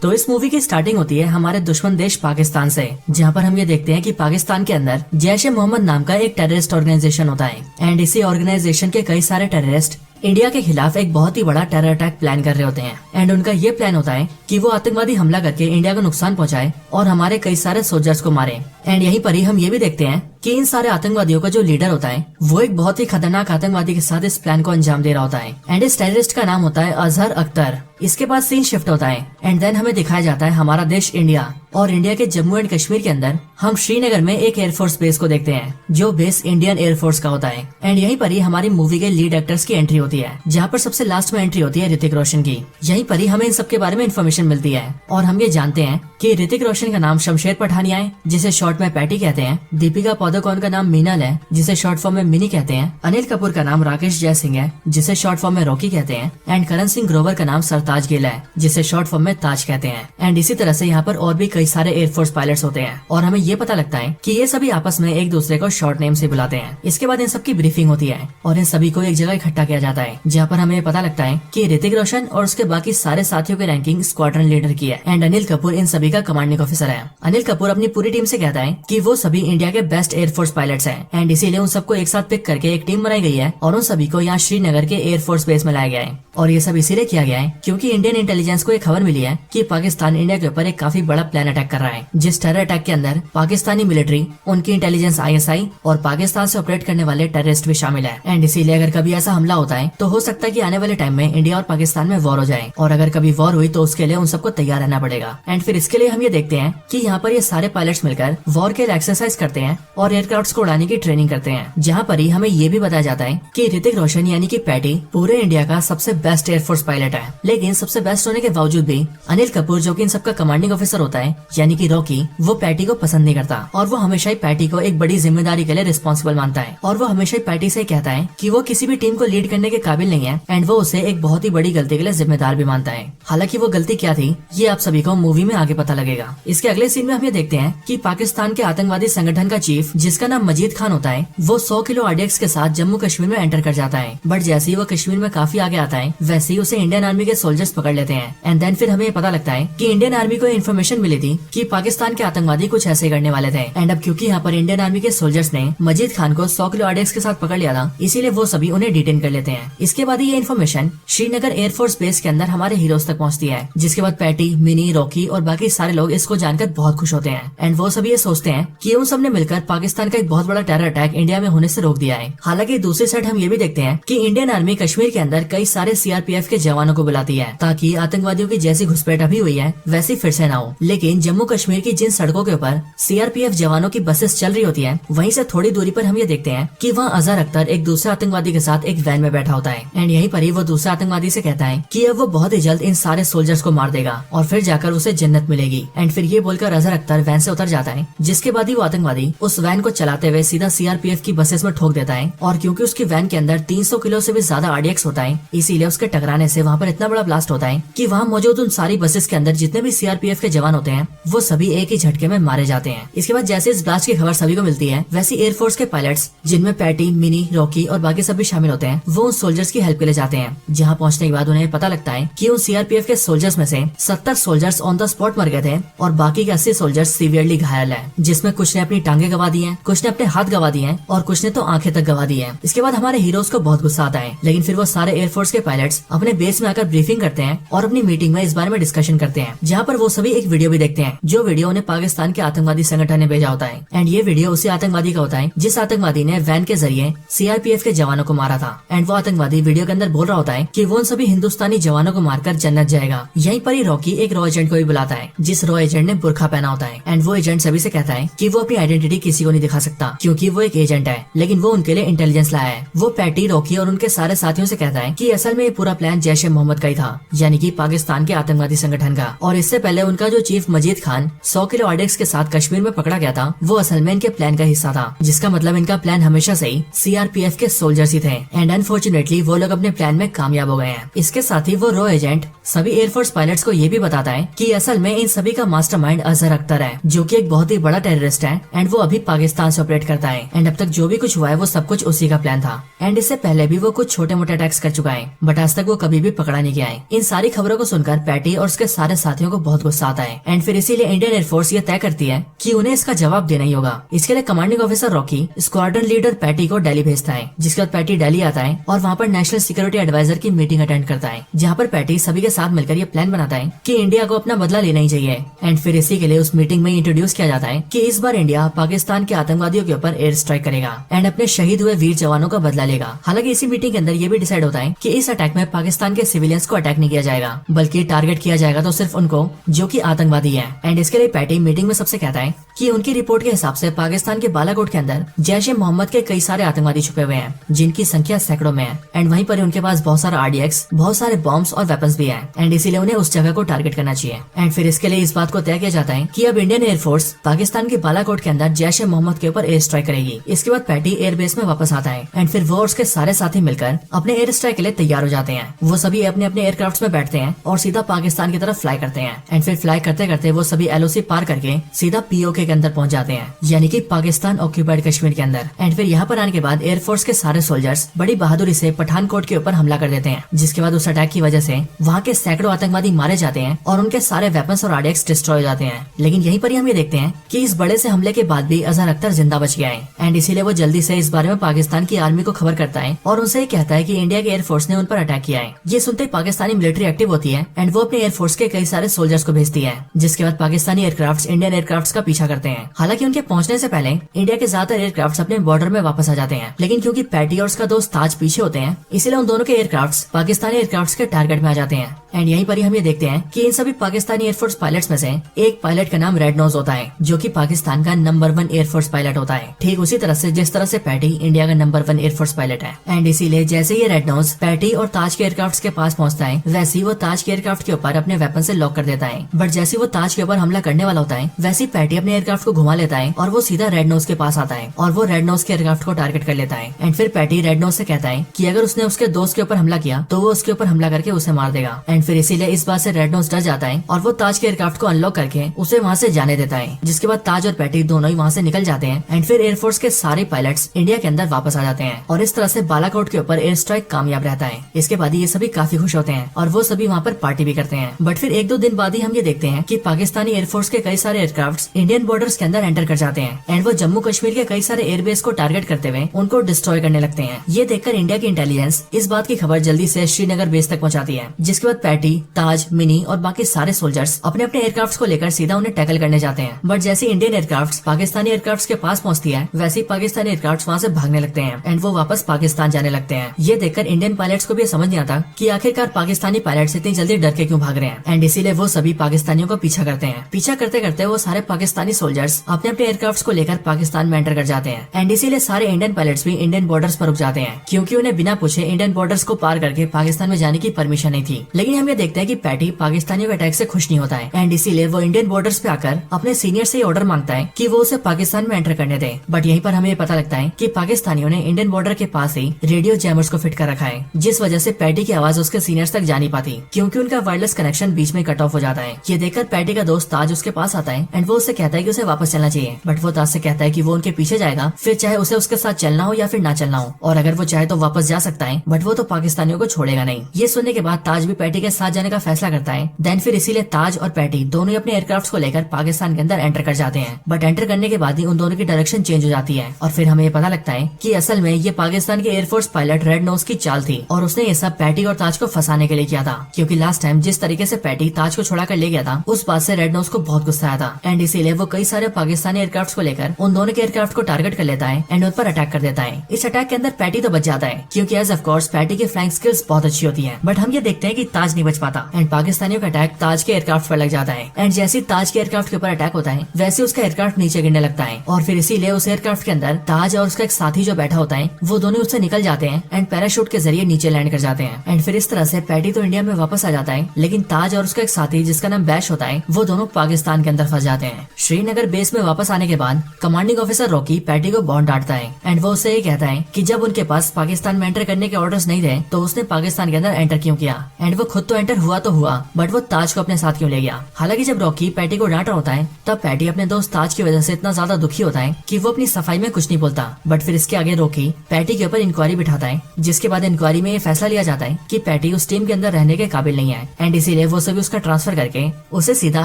तो इस मूवी की स्टार्टिंग होती है हमारे दुश्मन देश पाकिस्तान से, जहाँ पर हम ये देखते हैं कि पाकिस्तान के अंदर जैश-ए-मोहम्मद नाम का एक टेररिस्ट ऑर्गेनाइजेशन होता है एंड इसी ऑर्गेनाइजेशन के कई सारे टेररिस्ट इंडिया के खिलाफ एक बहुत ही बड़ा टेरर अटैक प्लान कर रहे होते हैं एंड उनका ये प्लान होता है कि वो आतंकवादी हमला करके इंडिया को नुकसान पहुंचाए और हमारे कई सारे सोल्जर्स को मारे। एंड यहीं पर ही हम ये भी देखते हैं कि इन सारे आतंकवादियों का जो लीडर होता है वो एक बहुत ही खतरनाक आतंकवादी के साथ इस प्लान को अंजाम दे रहा होता है एंड इस टेररिस्ट का नाम होता है अजहर अख्तर। इसके बाद सीन शिफ्ट होता है एंड देन हमें दिखाया जाता है हमारा देश इंडिया, और इंडिया के जम्मू एंड कश्मीर के अंदर हम श्रीनगर में एक एयरफोर्स बेस को देखते हैं जो बेस इंडियन एयरफोर्स का होता है। एंड यहीं पर ही हमारी मूवी के लीड एक्टर्स की एंट्री होती है, जहाँ पर सबसे लास्ट में एंट्री होती है ऋतिक रोशन की। यहीं पर ही हमें इन सब के बारे में इन्फॉर्मेशन मिलती है और हम ये जानते हैं कि ऋतिक रोशन का नाम शमशेर पठानिया है जिसे शॉर्ट में पैटी कहते हैं, दीपिका पादुकोण का नाम मीनल है जिसे शॉर्ट फॉर्म में मिनी कहते हैं, अनिल कपूर का नाम राकेश जय सिंह है जिसे शॉर्ट फॉर्म में रॉकी कहते हैं, एंड करण सिंह ग्रोवर का नाम सरताज गिल है जिसे शॉर्ट फॉर्म में ताज कहते हैं। एंड इसी तरह से यहाँ पर और भी कई सारे एयरफोर्स पायलट्स होते हैं और हमें ये पता लगता है कि ये सभी आपस में एक दूसरे को शॉर्ट नेम से बुलाते हैं। इसके बाद इन सबकी ब्रीफिंग होती है और इन सभी को एक जगह इकट्ठा किया जाता है, जहाँ पर हमें पता लगता है कि ऋतिक रोशन और उसके बाकी सारे साथियों की रैंकिंग स्क्वाड्रन लीडर की है एंड अनिल कपूर इन सभी का कमांडिंग ऑफिसर है। अनिल कपूर अपनी पूरी टीम से कहता है कि वो सभी इंडिया के बेस्ट एयरफोर्स पायलट्स हैं एंड इसीलिए उन सबको एक साथ पिक करके एक टीम बनाई गई है और उन सभी को यहाँ श्रीनगर के एयरफोर्स बेस में लाया गया है। और ये सब इसीलिए किया गया है क्योंकि इंडियन इंटेलिजेंस को एक खबर मिली है कि पाकिस्तान इंडिया के ऊपर एक काफी बड़ा प्लान अटैक कर रहा है, जिस टेरर अटैक के अंदर पाकिस्तानी मिलिट्री, उनकी इंटेलिजेंस ISI और पाकिस्तान से ऑपरेट करने वाले टेररिस्ट भी शामिल है। एंड इसीलिए अगर कभी ऐसा हमला होता है तो हो सकता है कि आने वाले टाइम में इंडिया और पाकिस्तान में वॉर हो जाए, और अगर कभी वॉर हुई तो उसके लिए उन सबको तैयार रहना पड़ेगा। एंड फिर इसके लिए हम ये देखते हैं कि यहाँ पर ये सारे पायलट्स मिलकर वॉर के एक्सरसाइज करते हैं और एयरक्राफ्ट को उड़ाने की ट्रेनिंग करते हैं, जहाँ पर ही हमें ये भी बताया जाता है कि ऋतिक रोशन यानी कि पैटी पूरे इंडिया का सबसे बेस्ट एयरफोर्स पायलट है। लेकिन सबसे बेस्ट होने के बावजूद भी अनिल कपूर जो कि इन सबका कमांडिंग ऑफिसर होता है यानी कि रॉकी, वो पैटी को पसंद नहीं करता और वो हमेशा ही पैटी को एक बड़ी जिम्मेदारी के लिए रिस्पॉन्सिबल मानता है और वो हमेशा ही पैटी से कहता है कि वो किसी भी टीम को लीड करने के काबिल नहीं है एंड वो उसे एक बहुत ही बड़ी गलती के लिए जिम्मेदार भी मानता है। हालांकि वो गलती क्या थी ये आप सभी को मूवी में आगे पता लगेगा। इसके अगले सीन में हम ये देखते हैं कि पाकिस्तान के आतंकवादी संगठन का चीफ जिसका नाम मजीद खान होता है वो 100 किलो RDX के साथ जम्मू कश्मीर में एंटर कर जाता है, बट जैसे ही वो कश्मीर में काफी आगे आता है वैसे ही उसे इंडियन आर्मी के सोल्जर्स पकड़ लेते हैं। एंड देन फिर हमें पता लगता है कि इंडियन आर्मी को इन्फॉर्मेशन मिली थी कि पाकिस्तान के आतंकवादी कुछ ऐसे करने वाले थे एंड अब क्योंकि यहाँ पर इंडियन आर्मी के सोल्जर्स ने मजीद खान को 100 किलो RDX के साथ पकड़ लिया था, इसीलिए वो सभी उन्हें डिटेन कर लेते हैं। इसके बाद ये इन्फॉर्मेशन श्रीनगर एयरफोर्स बेस के अंदर हमारे हीरोज तक पहुँचती है, जिसके बाद पैटी, मिनी, रॉकी और बाकी सारे लोग इसको जानकर बहुत खुश होते हैं एंड वो सभी ये सोचते हैं कि उन सब ने मिलकर पाकिस्तान का एक बहुत बड़ा टेरर अटैक इंडिया में होने से रोक दिया है। हालांकि दूसरी साइड हम ये भी देखते हैं कि इंडियन आर्मी कश्मीर के अंदर कई सारे CRPF के जवानों को बुलाती है ताकि आतंकवादियों की जैसी घुसपैठ अभी हुई है वैसी फिर से ना हो। लेकिन जम्मू कश्मीर की जिन सड़कों के ऊपर CRPF जवानों की बसेस चल रही होती है वहीं से थोड़ी दूरी पर हम ये देखते हैं कि वहाँ अजहर अख्तर एक दूसरे आतंकवादी के साथ एक वैन में बैठा होता है एंड यहीं पर ही वो दूसरे आतंकवादी से कहता है कि अब वो बहुत ही जल्द इन सारे सोल्जर्स को मार देगा और फिर जाकर उसे जन्नत मिलेगी। एंड फिर ये बोलकर अजहर अख्तर वैन से उतर जाता है, जिसके बाद ही वो आतंकवादी उस वैन को चलाते हुए सीधा CRPF की बसेस में ठोक देता है और क्योंकि उसकी वैन के अंदर 300 किलो से भी ज्यादा RDX होता है इसीलिए उसके टकराने से वहाँ पर इतना बड़ा ब्लास्ट होता है कि वहाँ मौजूद उन सारी बसेस के अंदर जितने भी CRPF के जवान होते हैं वो सभी एक ही झटके में मारे जाते हैं। इसके बाद जैसे इस ब्लास्ट की खबर सभी को मिलती है वैसे एयरफोर्स के पायलट्स जिनमें पैटी, मिनी, रॉकी और बाकी सभी शामिल होते हैं वो उन सोल्जर्स की हेल्प के लिए जाते हैं। जहाँ पहुँचने के बाद उन्हें पता लगता है कि उन CRPF के सोल्जर्स में से 70 सोल्जर्स ऑन द स्पॉट मर गए थे और बाकी के 80 सोल्जर्स सीवियरली घायल है, जिसमें कुछ ने अपनी टांगे गवा दी है, कुछ ने अपने हाथ गवा दिए हैं और कुछ ने तो आंखें तक गवा दी है। इसके बाद हमारे हीरोज को बहुत गुस्सा आता है, लेकिन फिर वो सारे एयरफोर्स के पायलट्स अपने बेस में आकर ब्रीफिंग करते हैं और अपनी मीटिंग में इस बारे में डिस्कशन करते हैं, जहाँ पर वो सभी एक वीडियो भी देखते हैं जो वीडियो उन्हें पाकिस्तान के आतंकवादी संगठन ने भेजा होता है। एंड ये वीडियो उसी आतंकवादी का होता है जिस आतंकवादी ने वैन के जरिए CRPF के जवानों को मारा था। एंड वो आतंकवादी वीडियो के अंदर बोल रहा होता है कि वो उन सभी हिंदुस्तानी जवानों को मारकर जन्नत जाएगा। यहीं पर ही रॉकी एक रॉ एजेंट को भी बुलाता है जिस रॉ एजेंट ने बुरखा पहना होता है एंड वो एजेंट सभी से कहता है कि वो अपनी आइडेंटिटी किसी को नहीं दिखा सकता क्योंकि वो एक एजेंट है, लेकिन वो उनके लिए इंटेलिजेंस लाया है। वो पैटी, रॉकी और उनके सारे साथियों से कहता है कि असल में ये पूरा प्लान जैश-ए-मोहम्मद का ही था, यानी कि पाकिस्तान के आतंकवादी संगठन का, और इससे पहले उनका जो चीफ मजीद मजीद खान 100 किलो आरडीएक्स के साथ कश्मीर में पकड़ा गया था वो असल में इनके प्लान का हिस्सा था, जिसका मतलब इनका प्लान हमेशा से ही सीआरपीएफ के सोल्जर्स ही थे। एंड अनफॉर्चुनेटली वो लोग अपने प्लान में कामयाब हो गए हैं। इसके साथ ही वो रॉ एजेंट सभी एयरफोर्स पायलट्स को ये भी बताता है कि असल में इन सभी का मास्टरमाइंड अजहर अख्तर है, जो कि एक बहुत ही बड़ा टेररिस्ट है एंड वो अभी पाकिस्तान से ऑपरेट करता है। एंड अब तक जो भी कुछ हुआ है वो सब कुछ उसी का प्लान था। एंड इससे पहले भी वो कुछ छोटे मोटे अटैक्स कर चुका है, बट आज तक वो कभी भी पकड़ा नहीं गया है। इन सारी खबरों को सुनकर पैटी और उसके सारे साथियों को बहुत गुस्सा आता है। एंड फिर इसीलिए इंडियन एयरफोर्स ये तय करती है कि उन्हें इसका जवाब देना ही होगा। इसके लिए commanding officer Rocky squadron leader Patty को दिल्ली भेजता है, जिसके बाद पैटी दिल्ली आता है और वहाँ पर नेशनल सिक्योरिटी एडवाइजर की मीटिंग अटेंड करता है, जहाँ पर पैटी सभी के साथ मिलकर ये प्लान बनाता है कि इंडिया को अपना बदला लेना ही चाहिए। एंड फिर इसी के लिए उस मीटिंग में इंट्रोड्यूस किया जाता है कि इस बार इंडिया पाकिस्तान के आतंकवादियों के ऊपर एयर स्ट्राइक करेगा एंड अपने शहीद हुए वीर जवानों का बदला लेगा। हालांकि इसी मीटिंग के अंदर ये भी डिसाइड होता है कि इस अटैक में पाकिस्तान के सिविलियंस को अटैक नहीं किया जाएगा, बल्कि टारगेट किया जाएगा तो सिर्फ उनको जो कि आतंकवादी है। एंड इसके लिए पैटी मीटिंग में सबसे कहता है कि उनकी रिपोर्ट के हिसाब से पाकिस्तान के बालाकोट के अंदर जैश ए मोहम्मद के कई सारे आतंकवादी छुपे हुए हैं, जिनकी संख्या सैकड़ों में है। एंड वहीं पर उनके पास बहुत सारा आरडीएक्स, बहुत सारे बॉम्ब्स और वेपन्स भी हैं। एंड इसीलिए उन्हें उस जगह को टारगेट करना चाहिए। एंड फिर इसके लिए इस बात को तय किया जाता है कि अब इंडियन एयरफोर्स पाकिस्तान के बालाकोट के अंदर जैश ए मोहम्मद के ऊपर एयर स्ट्राइक करेगी। इसके बाद पैटी एयरबेस में वापस आता है एंड फिर वो और उसके सारे साथी मिलकर अपने एयर स्ट्राइक के लिए तैयार हो जाते हैं। वो सभी अपने अपने एयरक्राफ्ट में बैठते हैं और सीधा पाकिस्तान की तरफ फ्लाई करते हैं। एंड फिर फ्लाई करते करते वो सभी एलओसी पार करके सीधा पीओके के अंदर पहुंच जाते हैं, यानी कि पाकिस्तान ऑक्यूपाइड कश्मीर के अंदर। एंड फिर यहाँ पर आने के बाद एयरफोर्स के सारे सोल्जर्स बड़ी बहादुरी से पठानकोट के ऊपर हमला कर देते हैं, जिसके बाद उस अटैक की वजह से वहाँ के सैकड़ों आतंकवादी मारे जाते हैं और उनके सारे वेपन्स और आरडीएक्स डिस्ट्रॉय हो जाते हैं। लेकिन यहीं पर हम ये देखते हैं कि इस बड़े से हमले के बाद भी अजहर अख्तर जिंदा बच गया है। एंड इसीलिए वो जल्दी से इस बारे में पाकिस्तान की आर्मी को खबर करता है और उनसे ये कहता है कि इंडिया के एयरफोर्स ने उन पर अटैक किया है। ये सुनते ही पाकिस्तानी मिलिट्री एक्टिव होती है एंड वो अपने एयरफोर्स के कई सारे सोल्जर्स को भेजती है, जिसके बाद पाकिस्तानी एयरक्राफ्ट इंडियन एयरक्राफ्ट का पीछा करते हैं। हालांकि उनके पहुंचने से पहले इंडिया के ज्यादातर एयरक्राफ्ट अपने बॉर्डर में वापस आ जाते हैं, लेकिन क्योंकि पैटी और उसका दोस्त ताज पीछे होते हैं, इसीलिए उन दोनों के एयरक्राफ्ट पाकिस्तानी एयरक्राफ्ट के टारगेट में आ जाते हैं। एंड यहीं पर ही हम ये देखते हैं कि इन सभी पाकिस्तानी एयरफोर्स पायलट्स में से एक पायलट का नाम रेड नोज होता है, जो कि पाकिस्तान का नंबर 1 एयरफोर्स पायलट होता है, ठीक उसी तरह से जिस तरह से पैटी इंडिया का नंबर 1 एयरफोर्स पायलट है। एंड इसीलिए जैसे ये रेड नोज पैटी और ताज के एयरक्राफ्ट के पास पहुंचता है, वैसे ही वो ताज के एयरक्राफ्ट के ऊपर अपने वेपन से लॉक कर देता है। बट जैसे वो ताज के ऊपर हमला करने वाला होता है, वैसे ही पैटी अपने एयरक्राफ्ट को घुमा लेता है और वो सीधा रेड नोज के पास आता है और वो रेड नोज के एयरक्राफ्ट को टारगेट कर लेता है। एंड फिर पैटी रेड नोज से कहता है कि अगर उसने उसके दोस्त के ऊपर हमला किया तो वो उसके ऊपर हमला करके उसे मार देगा। एंड फिर इसीलिए इस बात से रेड नोज डर जाता है और वो ताज के एयरक्राफ्ट को अनलॉक करके उसे वहाँ से जाने देता है, जिसके बाद ताज और पैटी दोनों ही वहाँ से निकल जाते हैं। एंड फिर एयरफोर्स के सारे पायलट्स इंडिया के अंदर वापस आ जाते हैं और इस तरह से बालाकोट के ऊपर एयर स्ट्राइक कामयाब रहता है। इसके बाद ये सभी काफी खुश होते हैं और वो सभी वहाँ पर पार्टी भी करते हैं। बट फिर 1-2 दिन बाद ही हम ये देखते हैं कि पाकिस्तानी एयरफोर्स के कई सारे एयरक्राफ्ट इंडियन बॉर्डर्स के अंदर एंटर कर जाते हैं एंड वो जम्मू कश्मीर के कई सारे एयरबेस को टारगेट करते हुए उनको डिस्ट्रॉय करने लगते हैं। ये देखकर इंडिया की इंटेलिजेंस इस बात की खबर जल्दी से श्रीनगर बेस तक पहुंचाती है, जिसके बाद पैटी, ताज, मिनी और बाकी सारे सोल्जर्स अपने अपने एयरक्राफ्ट को लेकर सीधा उन्हें टैकल करने जाते हैं। बट जैसे इंडियन एयरक्राफ्ट पाकिस्तानी एयरक्राफ्ट के पास पहुंचती है, वैसे ही पाकिस्तानी एयरक्राफ्ट वहाँ से भागने लगते हैं एंड वो वापस पाकिस्तान जाने लगते हैं। ये देखकर इंडियन पायलट्स को भी समझ नहीं आता कि आखिरकार पाकिस्तानी पायलट्स इतनी जल्दी डर के क्यों भाग रहे हैं। एंड इसीलिए वो सभी पाकिस्तानियों को पीछा करते हैं। पीछा करते करते वो सारे पाकिस्तानी सोल्जर्स अपने अपने एयरक्राफ्ट को लेकर पाकिस्तान में एंटर कर जाते हैं। एंड इसीलिए सारे इंडियन पायलट्स भी इंडियन बॉर्डर्स पर रुक जाते हैं, क्योंकि उन्हें बिना पूछे इंडियन बॉर्डर्स को पार करके पाकिस्तान में जाने की परमिशन नहीं थी। लेकिन हम ये देखते हैं कि पैटी पाकिस्तानियों के अटैक से खुश नहीं होता है एंड इसीलिए वो इंडियन बॉर्डर्स पे आकर अपने सीनियर से ऑर्डर मांगता है कि वो उसे पाकिस्तान में एंटर करने दे। बट यहीं पर हमें पता लगता है कि पाकिस्तानियों ने इंडियन बॉर्डर के पास ही रेडियो जैमर्स को फिट कर रखा है, जिस वजह से पैटी की आवाज उसके सीनियर्स तक जा नहीं पाती, क्योंकि उनका वायरलेस कनेक्शन बीच में कट ऑफ हो जाता है। ये देखकर पैटी का दोस्त ताज उसके पास आता है एंड वो उससे कहता है कि उसे वापस चलना चाहिए। बट वो ताज से कहता है कि वो उनके पीछे जाएगा, फिर चाहे उसे उसके साथ चलना हो या फिर ना चलना हो, और अगर वो चाहे तो वापस जा सकता है, बट वो तो पाकिस्तानियों को छोड़ेगा नहीं। ये सुनने के बाद ताज भी पैटी के साथ जाने का फैसला करता है। देन फिर इसीलिए ताज और पैटी दोनों ही अपने एयरक्राफ्ट को लेकर पाकिस्तान के अंदर एंटर कर जाते हैं। बट एंटर करने के बाद ही उन दोनों की डायरेक्शन चेंज हो जाती है और फिर हमें ये पता लगता है कि असल में ये पाकिस्तान के एयरफोर्स पायलट रेड नोज की चाल थी और उसने ये सब पैटी और ताज को फंसाने के लिए किया था, क्योंकि लास्ट टाइम जिस तरीके से पैटी ताज को छुड़ा कर ले गया था, उस बात से रेड नोज को बहुत गुस्सा आया था। एंड इसीलिए वो कई सारे पाकिस्तानी एयरक्राफ्ट को लेकर उन दोनों के एयरक्राफ्ट को टारगेट कर लेता है एंड उन पर अटैक कर देता है। इस अटैक के अंदर पैटी तो बच जाता है, क्योंकि एज ऑफ कोर्स पैटी की फ्लाइंग स्किल्स बहुत अच्छी होती है। बट हम ये देखते हैं कि ताज नहीं बच पाता एंड पाकिस्तानियों का अटैक ताज के एयरक्राफ्ट पर लग जाता है। एंड जैसे ताज के एयरक्राफ्ट के ऊपर अटैक होता है, वैसे उसका एयरक्राफ्ट नीचे गिरने लगता है और फिर इसीलिए उस एयरक्राफ्ट के अंदर ताज और उसका एक साथी जो बैठा होता है, वो दोनों उससे निकल जाते हैं एंड पैराशूट के जरिए नीचे लैंड कर जाते हैं। एंड फिर इस तरह से पैटी तो इंडिया में वापस आ जाता है, लेकिन ताज और उसका एक साथी जिसका नाम बैश होता है, वो दोनों पाकिस्तान के अंदर फंस जाते हैं। श्रीनगर बेस में वापस आने के बाद कमांडिंग ऑफिसर रॉकी पैटी को बहुत डांटता है एंड वो उससे ये कहता है कि जब उनके पास पाकिस्तान में एंटर करने के ऑर्डर्स नहीं थे तो उसने पाकिस्तान के अंदर एंटर क्यों किया एंड वो खुद तो एंटर हुआ तो हुआ बट वो ताज को अपने साथ क्यों ले गया। हालांकि जब रॉकी पैटी को डांट रहा होता है तब पैटी अपने दोस्त ताज की वजह से इतना ज्यादा दुखी होता है कि वो अपनी सफाई में कुछ नहीं बोलता। बट फिर इसके आगे रॉकी पैटी के ऊपर इंक्वायरी बिठाता है, जिसके बाद इंक्वायरी में ये फैसला लिया जाता है कि पैटी उस टीम के अंदर रहने के काबिल नहीं है एंड इसीलिए वो सभी उसका ट्रांसफर करके उसे सीधा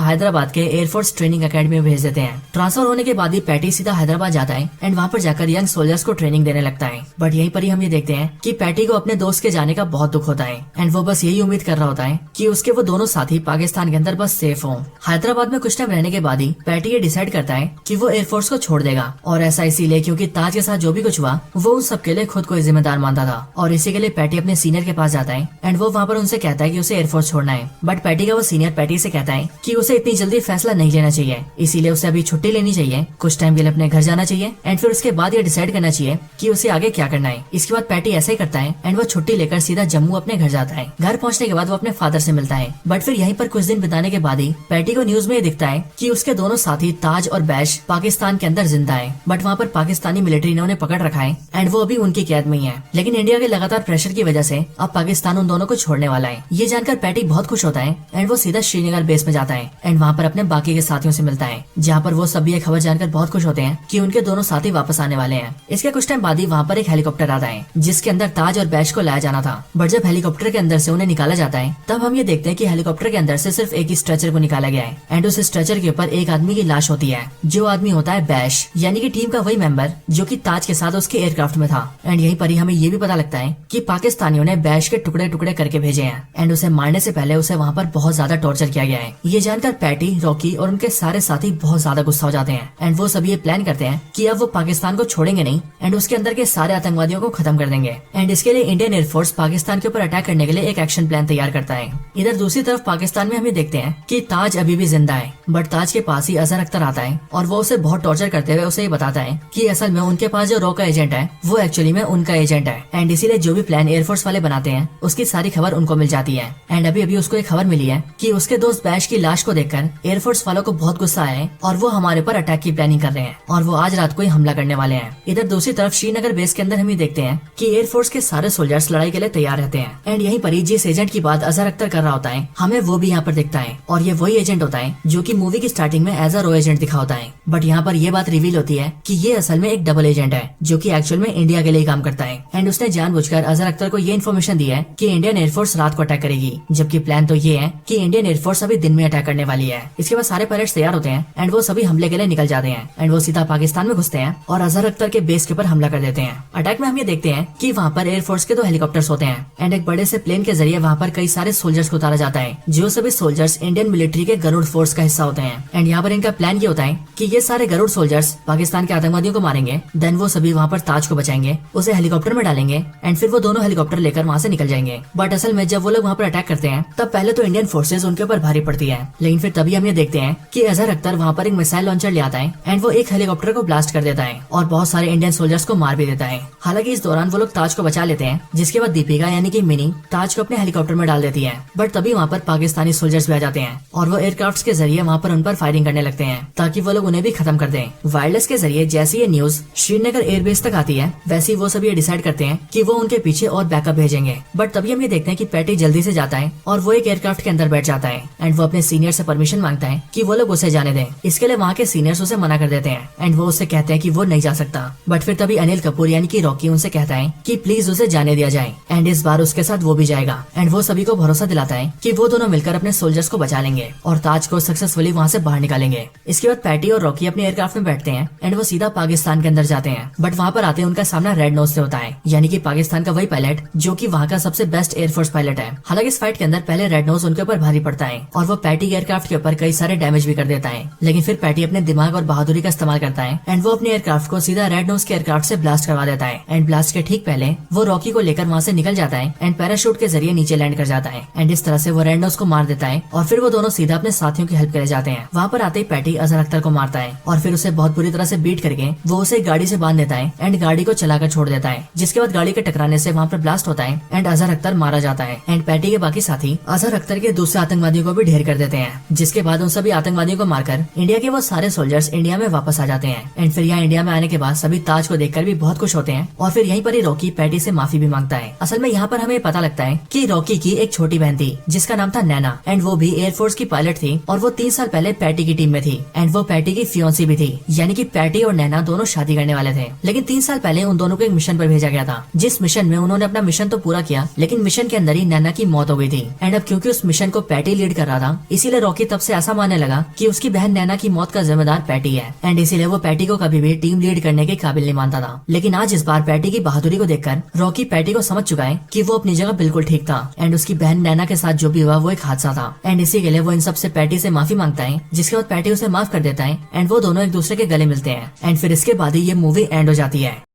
हैदराबाद के एयरफोर्स ट्रेनिंग अकेडमी में भेज देते हैं। ट्रांसफर होने के बाद ही पैटी सीधा हैदराबाद जाता है एंड वहाँ पर जाकर यंग सोल्जर्स को ट्रेनिंग देने लगता है। बट यहीं पर ही हम ये देखते हैं कि पैटी को अपने दोस्त के जाने का बहुत दुख होता है एंड वो बस यही उम्मीद कर रहा होता है कि उसके वो दोनों साथी पाकिस्तान के अंदर बस सेफ हों। हैदराबाद में कुछ टाइम रहने के बाद ही पैटी ये डिसाइड करता है कि वो एयरफोर्स को छोड़ देगा और ऐसा इसीलिए क्योंकि ताज के साथ जो भी कुछ हुआ वो उन सब के लिए खुद को जिम्मेदार मानता था और इसी के लिए पैटी अपने सीनियर के पास जाता है एंड वो वहाँ पर उनसे कहता है कि उसे एयरफोर्स छोड़ना है। बट पैटी का वो सीनियर पैटी से कहता है कि उसे इतनी जल्दी फैसला नहीं लेना चाहिए, इसीलिए उसे अभी छुट्टी लेनी चाहिए, कुछ टाइम के लिए अपने घर जाना चाहिए एंड फिर उसके बाद ये डिसाइड करना चाहिए कि उसे आगे क्या करना है। इसके बाद पैटी ऐसा ही करता है एंड वो छुट्टी लेकर सीधा जम्मू अपने घर जाता है। घर पहुंचने के बाद वो अपने फादर से मिलता है। बट फिर यहीं पर कुछ दिन बिताने के बाद ही पैटी को न्यूज में ये दिखता है कि उसके दोनों साथी ताज और बैश पाकिस्तान के अंदर जिंदा है, बट वहाँ पर पाकिस्तानी मिलिट्री ने उन्हें पकड़ रखा है एंड वो अभी उनकी कैद में ही है। लेकिन इंडिया के लगातार प्रेशर की वजह से अब पाकिस्तान उन दोनों को छोड़ने वाला है। ये जानकर पैटी बहुत खुश होता है एंड वो सीधा श्रीनगर बेस में जाता है एंड वहाँ पर अपने बाकी के साथियों से मिलता है, जहाँ पर वो सभी ये खबर जानकर बहुत खुश होते हैं कि उनके दोनों साथी वापस आने वाले हैं। इसके कुछ टाइम बाद ही वहाँ पर एक हेलीकॉप्टर आता है जिसके अंदर ताज और बैश को लाया जाना था। बट जब हेलीकॉप्टर के अंदर से उन्हें निकाला जाता है तब हम ये देखते हैं कि हेलीकॉप्टर के अंदर से सिर्फ एक ही स्ट्रेचर को निकाला गया है एंड उस स्ट्रेचर के ऊपर एक आदमी की लाश होती है, जो आदमी होता है बैश, यानी कि टीम का वही मेंबर जो कि ताज के साथ उसके एयरक्राफ्ट में था। एंड यहीं पर ही हमें ये भी पता लगता है कि पाकिस्तानियों ने बैश के टुकड़े टुकड़े करके भेजे हैं एंड उसे मारने से पहले उसे वहाँ पर बहुत ज्यादा टॉर्चर किया गया है। ये जानकर पैटी, रॉकी और उनके सारे साथी बहुत ज्यादा गुस्सा हो जाते हैं एंड वो सभी ये प्लान करते हैं कि अब वो पाकिस्तान को छोड़ेंगे नहीं एंड उसके अंदर के सारे आतंकवादियों को खत्म कर देंगे। एंड इसके लिए इंडियन एयरफोर्स पाकिस्तान के ऊपर अटैक करने के लिए एक एक्शन प्लान तैयार करता है। इधर दूसरी तरफ पाकिस्तान में हम ये देखते हैं कि ताज अभी भी जिंदा है, बट ताज के पास ही अजहर अख्तर आता है और वो उसे बहुत टॉर्चर करते हुए उसे ये बताता है कि असल में उनके पास जो रॉ का एजेंट है वो एक्चुअली में उनका एजेंट है एंड इसीलिए जो भी प्लान एयरफोर्स वाले बनाते हैं उसकी सारी खबर उनको मिल जाती है। एंड अभी अभी उसको एक खबर मिली है कि उसके दोस्त बैश की लाश को देखकर एयरफोर्स वालों को बहुत गुस्सा आया है और वो हमारे पर अटैक की प्लानिंग कर रहे हैं और वो आज रात को ही हमला करने वाले हैं। इधर दूसरी तरफ श्रीनगर बेस के अंदर हम ये देखते हैं कि एयरफोर्स के सारे सोल्जर्स लड़ाई के लिए तैयार रहते हैं एंड यहीं पर ही जिस एजेंट की बात अजहर अख्तर कर रहा होता है हमें वो भी यहाँ पर दिखता है और ये वही एजेंट होता है जो कि मूवी की स्टार्टिंग में एज अ रॉ एजेंट दिखा होता है। बट यहाँ पर ये बात रिवील होती है कि ये असल में एक डबल एजेंट है जो कि एक्चुअल में इंडिया के लिए काम करता है एंड उसने जानबूझकर अजहर अख्तर को ये इन्फॉर्मेशन दी है कि इंडियन एयरफोर्स रात को अटैक करेगी, जबकि प्लान तो ये है कि इंडियन एयरफोर्स अभी दिन में अटैक करने वाली है। इसके बाद सारे पायलट्स तैयार होते हैं एंड वो सभी हमले के लिए निकल जाते हैं एंड वो सीधा पाकिस्तान में घुसते हैं और अजहर अख्तर के बेस के ऊपर हमला कर देते हैं। अटैक में हम ये देखते हैं कि वहाँ पर एयरफोर्स के 2 हेलीकॉप्टर्स होते हैं एंड एक बड़े से प्लेन के जरिए वहाँ पर कई सारे सोल्जर्स को उतारा जाता है, जो सभी सोल्जर्स इंडियन मिलिट्री के गरुड़ फोर्स का हिस्सा होते हैं। एंड यहाँ पर इनका प्लान ये होता है कि ये सारे गरुड़ सोल्जर्स पाकिस्तान के आतंकवादियों को मारेंगे, देन वो सभी वहाँ पर ताज को बचाएंगे, उसे हेलीकॉप्टर में डालेंगे एंड फिर वो दोनों हेलीकॉप्टर लेकर वहाँ से निकल जाएंगे। बट असल में जब वो लोग वहाँ पर अटैक करते हैं तब पहले तो इंडियन फोर्सेज उनके ऊपर भारी पड़ती है, लेकिन फिर तभी हम ये देखते हैं कि अजहर अख्तर वहाँ पर एक मिसाइल लॉन्चर ले आता है एंड वो एक हेलीकॉप्टर को ब्लास्ट कर देता है और बहुत सारे इंडियन सोल्जर्स को मार भी देता है। हालांकि इस दौरान वो लोग ताज को बचा लेते हैं, जिसके बाद दीपिका यानी कि मिनी ताज को अपने हेलीकॉप्टर में डाल देती है। बट तभी वहाँ पर पाकिस्तानी सोल्जर्स भी आ जाते हैं और वो एयरक्राफ्ट के जरिए वहाँ पर उन पर फायरिंग करने लगते हैं ताकि वो लोग उन्हें भी खत्म कर दें। वायरलेस के जरिए जैसे ये न्यूज श्रीनगर एयरबेस तक आती है वैसे वो सभी डिसाइड करते हैं कि वो उनके पीछे और बैकअप भेजेंगे। बट तभी हम ये देखते हैं कि पैटी जल्दी से जाता है और वो एक एयरक्राफ्ट के अंदर बैठ जाता है एंड वो अपने सीनियर से परमिशन मांगता है कि वो लोग उसे जाने दें। इसके लिए वहाँ के सीनियर्स उसे मना कर देते हैं एंड वो उससे कहते हैं कि वो नहीं जा सकता। बट फिर तभी अनिल कपूर यानी कि रॉकी उनसे कहता है कि प्लीज उसे जाने दिया जाए एंड इस बार उसके साथ वो भी जाएगा एंड वो सभी को भरोसा दिलाता है कि वो दोनों मिलकर अपने सोल्जर्स को बचा लेंगे और ताज को सक्सेसफुली वहाँ से बाहर निकालेंगे। इसके बाद पैटी और रॉकी अपने एयरक्राफ्ट में बैठते हैं एंड वो सीधा पाकिस्तान के अंदर जाते हैं। बट वहाँ पर आते उनका सामना रेड नोज से होता है, यानी कि पाकिस्तान का वही पायलट जो कि वहाँ का सबसे बेस्ट एयरफोर्स पायलट है। हालांकि इस फाइट के अंदर पहले रेड नोज उनके ऊपर भारी पड़ता है और वो पैटी के एयरक्राफ्ट के ऊपर कई सारे डैमेज भी कर देता है, लेकिन फिर पैटी अपने दिमाग और बहादुरी का इस्तेमाल करता है एंड वो अपने एयरक्राफ्ट को सीधा रेड नोज के एयरक्राफ्ट से ब्लास्ट करवा देता है एंड ब्लास्ट के ठीक पहले वो रॉकी को लेकर वहाँ से निकल जाता है एंड पैराशूट के जरिए नीचे लैंड कर जाता है एंड इस तरह से वो रेड नोज को मार देता है और फिर वो दोनों सीधा अपने साथियों की हेल्प करे जाते हैं। वहाँ पर आते ही पैटी अजहर अख्तर को मारता है और फिर उसे बहुत बुरी तरह से बीट करके वो उसे गाड़ी से बांध देता है एंड गाड़ी को चलाकर छोड़ देता है, जिसके बाद गाड़ी के टकराने से वहाँ पर ब्लास्ट होता है एंड अजहर अख्तर मारा जाता है एंड पैटी के बाकी साथी अजहर अख्तर के दूसरे आतंकवादियों को भी ढेर कर देते हैं। जिसके बाद उन सभी आतंकवादियों को मारकर इंडिया के वो सारे सोल्जर्स इंडिया में वापस आ जाते हैं। एंड फिर यहाँ इंडिया में आने के बाद सभी ताज को देखकर भी बहुत खुश होते हैं और फिर यहीं पर ही रॉकी पैटी से माफी भी मांगता है। असल में यहाँ पर हमें पता लगता है कि रॉकी की एक छोटी बहन थी जिसका नाम था नैना, एंड वो भी एयरफोर्स की पायलट थी और वो 3 साल पहले पैटी की टीम में थी। एंड वो पैटी की फियोंसी भी थी, यानी कि पैटी और नैना दोनों शादी करने वाले थे। लेकिन 3 साल पहले उन दोनों को एक मिशन पर भेजा गया था, जिस मिशन में उन्होंने अपना मिशन तो पूरा किया, लेकिन मिशन के अंदर ही नैना की मौत हो गई थी। एंड अब क्योंकि उस मिशन को पैटी लीड कर रहा था, इसीलिए रॉकी तब से ऐसा मानने लगा कि उसकी बहन नैना की मौत का जिम्मेदार पैटी है। एंड इसीलिए वो पैटी को कभी भी टीम लीड करने के काबिल नहीं मानता था। लेकिन आज इस बार पैटी की बहादुरी को देखकर रॉकी पैटी को समझ चुका है कि वो अपनी जगह बिल्कुल ठीक था एंड उसकी बहन नैना के साथ जो भी हुआ वो एक हादसा था। एंड इसी के लिए वो इन सब से पैटी से माफी मांगता है, जिसके बाद पैटी उसे माफ कर देता है एंड वो दोनों एक दूसरे के गले मिलते हैं। एंड फिर इसके बाद ही ये मूवी एंड हो जाती है।